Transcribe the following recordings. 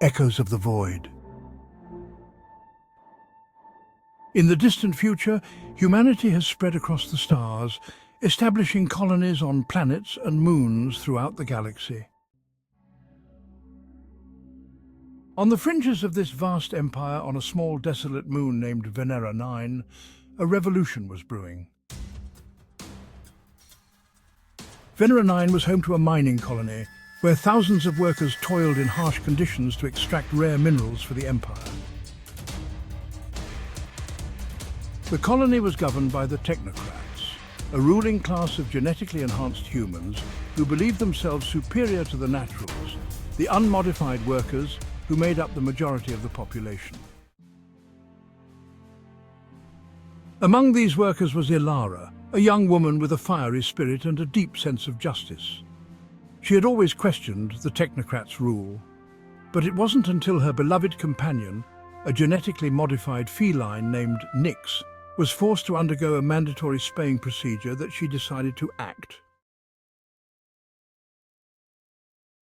echoes of the void. In the distant future, humanity has spread across the stars, establishing colonies on planets and moons throughout the galaxy. On the fringes of this vast empire, on a small desolate moon named Venera 9, a revolution was brewing. Venera 9 was home to a mining colony, where thousands of workers toiled in harsh conditions to extract rare minerals for the Empire. The colony was governed by the Technocrats, a ruling class of genetically enhanced humans who believed themselves superior to the naturals, the unmodified workers who made up the majority of the population. Among these workers was Elara, a young woman with a fiery spirit and a deep sense of justice. She had always questioned the Technocrats' rule, but it wasn't until her beloved companion, a genetically modified feline named Nyx, was forced to undergo a mandatory spaying procedure that she decided to act.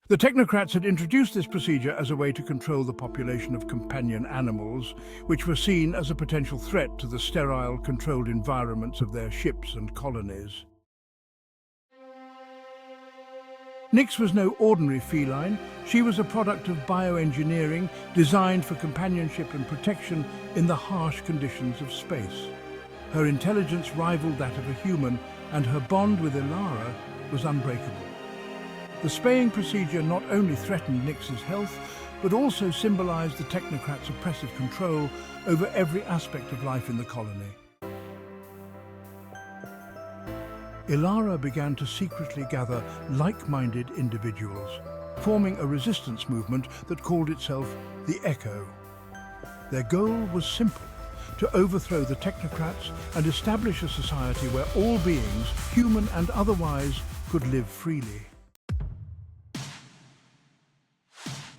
The Technocrats had introduced this procedure as a way to control the population of companion animals, which were seen as a potential threat to the sterile, controlled environments of their ships and colonies. Nyx was no ordinary feline. She was a product of bioengineering designed for companionship and protection in the harsh conditions of space. Her intelligence rivaled that of a human, and her bond with Elara was unbreakable. The spaying procedure not only threatened Nyx's health, but also symbolized the Technocrats' oppressive control over every aspect of life in the colony. Elara began to secretly gather like-minded individuals, forming a resistance movement that called itself the Echo. Their goal was simple: to overthrow the Technocrats and establish a society where all beings, human and otherwise, could live freely.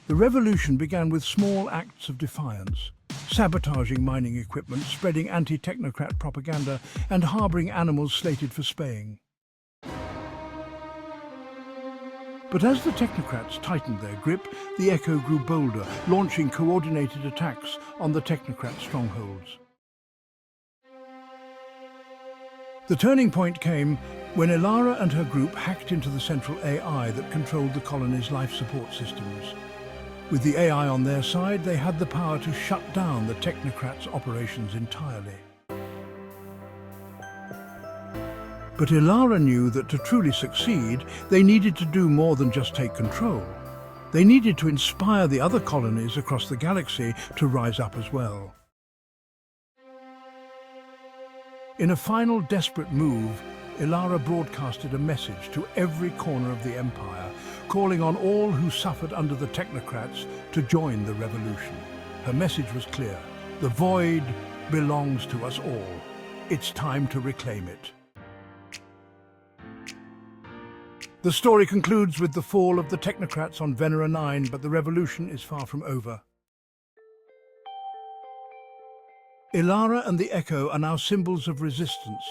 The revolution began with small acts of defiance, sabotaging mining equipment, spreading anti-technocrat propaganda, and harboring animals slated for spaying. But as the Technocrats tightened their grip, the Echo grew bolder, launching coordinated attacks on the Technocrat strongholds. The turning point came when Elara and her group hacked into the central AI that controlled the colony's life support systems. With the AI on their side, they had the power to shut down the Technocrats' operations entirely. But Elara knew that to truly succeed, they needed to do more than just take control. They needed to inspire the other colonies across the galaxy to rise up as well. In a final desperate move, Elara broadcasted a message to every corner of the Empire, calling on all who suffered under the Technocrats to join the revolution. Her message was clear: the void belongs to us all. It's time to reclaim it. The story concludes with the fall of the Technocrats on Venera 9, but the revolution is far from over. Elara and the Echo are now symbols of resistance,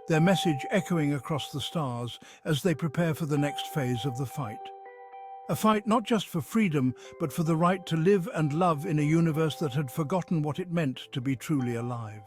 their message echoing across the stars as they prepare for the next phase of the fight. A fight not just for freedom, but for the right to live and love in a universe that had forgotten what it meant to be truly alive.